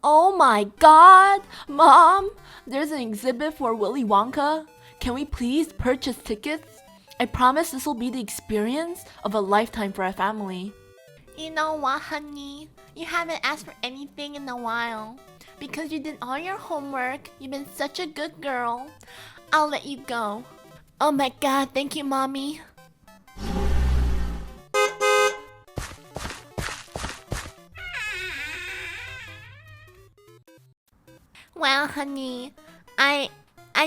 Oh my god! Mom! There's an exhibit for Willy Wonka. Can we please purchase tickets? I promise this will be the experience of a lifetime for our family. You know what, honey? You haven't asked for anything in a while. Because you did all your homework, you've been such a good girl. I'll let you go. Oh my god, thank you, mommy. Well, honey, I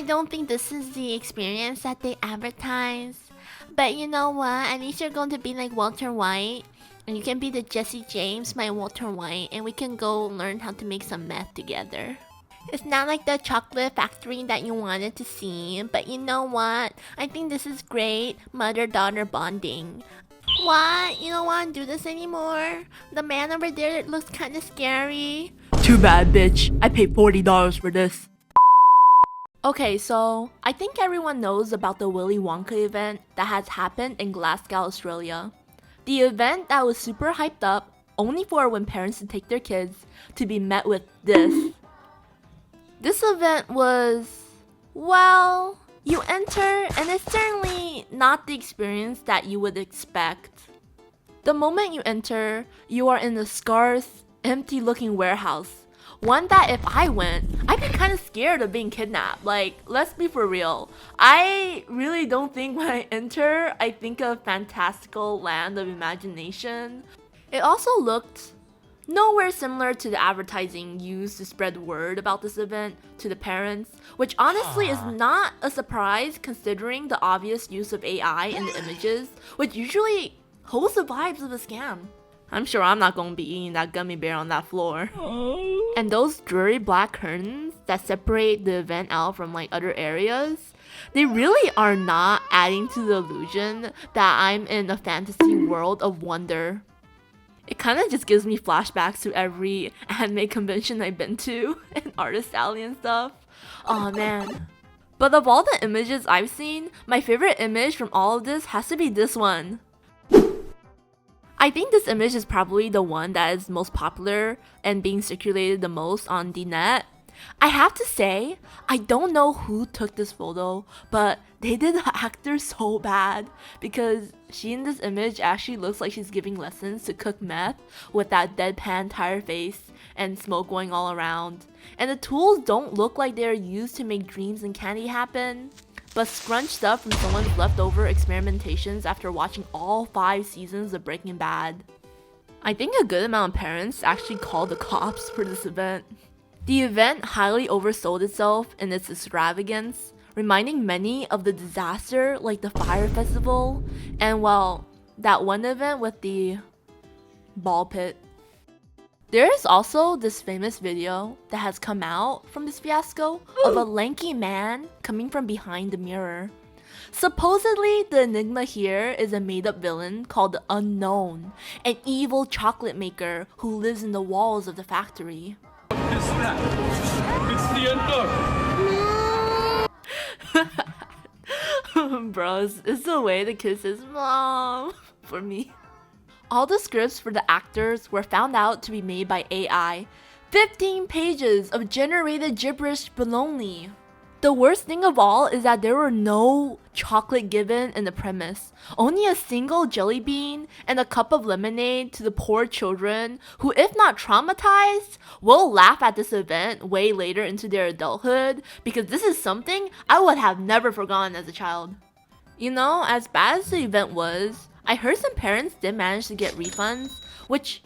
don't think this is the experience that they advertise. But you know what? At least you're going to be like Walter White. And you can be the Jesse James, my Walter White, and we can go learn how to make some meth together. It's not like the chocolate factory that you wanted to see, but you know what? I think this is great mother-daughter bonding. What? You don't want to do this anymore? The man over there looks kind of scary. Too bad, bitch. I paid $40 for this. Okay, so I think everyone knows about the Willy Wonka event that has happened in Glasgow, Australia. The event that was super hyped up, only for when parents to take their kids to be met with this. This event was, well, you enter and it's certainly not the experience that you would expect. The moment you enter, you are in a scarce, empty looking warehouse. One that if I went, I'd be kind of scared of being kidnapped. Like, let's be for real. I really don't think when I enter, I think of fantastical land of imagination. It also looked nowhere similar to the advertising used to spread word about this event to the parents, which honestly is not a surprise considering the obvious use of AI in the images, which usually holds the vibes of a scam. I'm sure I'm not gonna be eating that gummy bear on that floor. And those dreary black curtains that separate the event out from like other areas, they really are not adding to the illusion that I'm in a fantasy world of wonder. It kind of just gives me flashbacks to every anime convention I've been to and Artist Alley and stuff. Oh man. But of all the images I've seen, my favorite image from all of this has to be this one. I think this image is probably the one that is most popular and being circulated the most on the net. I have to say, I don't know who took this photo, but they did the actor so bad because she in this image actually looks like she's giving lessons to cook meth with that deadpan tired face and smoke going all around. And the tools don't look like they're used to make dreams and candy happen, but scrunched up from someone's leftover experimentations after watching all 5 seasons of Breaking Bad. I think a good amount of parents actually called the cops for this event. The event highly oversold itself in its extravagance, reminding many of the disaster like the fire festival and, well, that one event with the ball pit. There is also this famous video that has come out from this fiasco of a lanky man coming from behind the mirror. Supposedly, the enigma here is a made-up villain called the Unknown, an evil chocolate maker who lives in the walls of the factory. It's that. It's the Unknown. Bro, it's the way the kid says "Mom" for me. All the scripts for the actors were found out to be made by AI. 15 pages of generated gibberish baloney. The worst thing of all is that there were no chocolate given in the premise. Only a single jelly bean and a cup of lemonade to the poor children who, if not traumatized, will laugh at this event way later into their adulthood because this is something I would have never forgotten as a child. You know, as bad as the event was, I heard some parents did manage to get refunds, which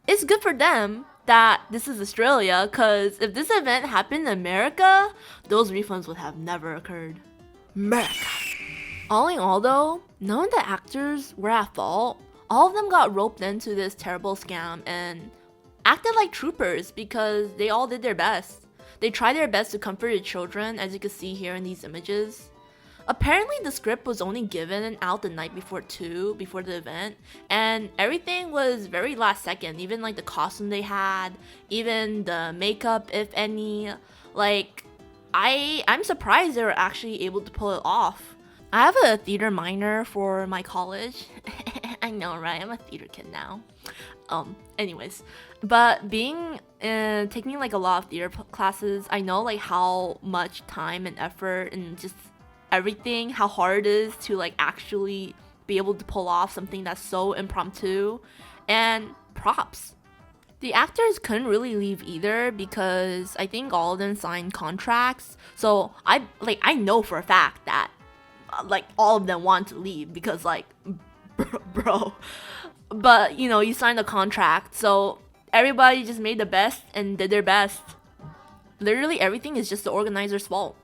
is good for them that this is Australia, cause if this event happened in America, those refunds would have never occurred. America. All in all though, none of the actors were at fault. All of them got roped into this terrible scam and acted like troopers because they all did their best. They tried their best to comfort the children, as you can see here in these images. Apparently the script was only given out the night before before the event, and everything was very last second, even like the costume they had, even the makeup if any. Like, I'm surprised they were actually able to pull it off. I have a theater minor for my college. I know, right? I'm a theater kid now. Anyways, but being taking like a lot of theater classes, I know like how much time and effort and just everything, how hard it is to like actually be able to pull off something that's so impromptu. And props. The actors couldn't really leave either because I think all of them signed contracts. So I know for a fact that like all of them want to leave because like bro. But you know, you signed a contract, so everybody just made the best and did their best. Literally everything is just the organizer's fault.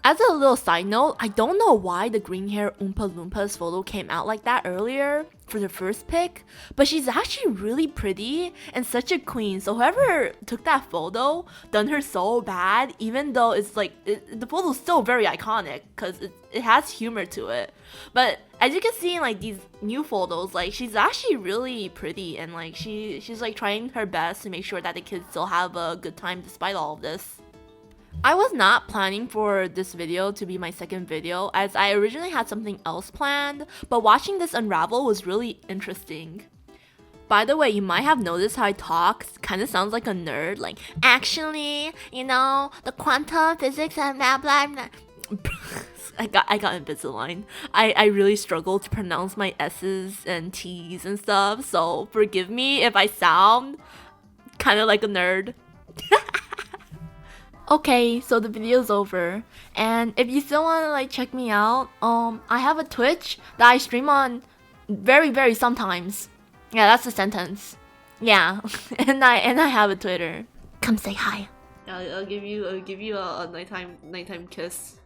As a little side note, I don't know why the green hair Oompa Loompa's photo came out like that earlier for the first pic, but she's actually really pretty and such a queen. So whoever took that photo done her so bad, even though it's like, the photo's still very iconic because it has humor to it. But as you can see in like these new photos, like she's actually really pretty and like she's like trying her best to make sure that the kids still have a good time despite all of this. I was not planning for this video to be my second video as I originally had something else planned, but watching this unravel was really interesting. By the way, you might have noticed how I talk kind of sounds like a nerd, like, actually, you know, the quantum physics and blah blah blah. I got Invisalign. I really struggle to pronounce my S's and T's and stuff, so forgive me if I sound kind of like a nerd. Okay, so the video's over, and if you still want to like check me out, I have a Twitch that I stream on very sometimes. Yeah, that's the sentence. Yeah, and I have a Twitter. Come say hi. I'll give you a nighttime kiss.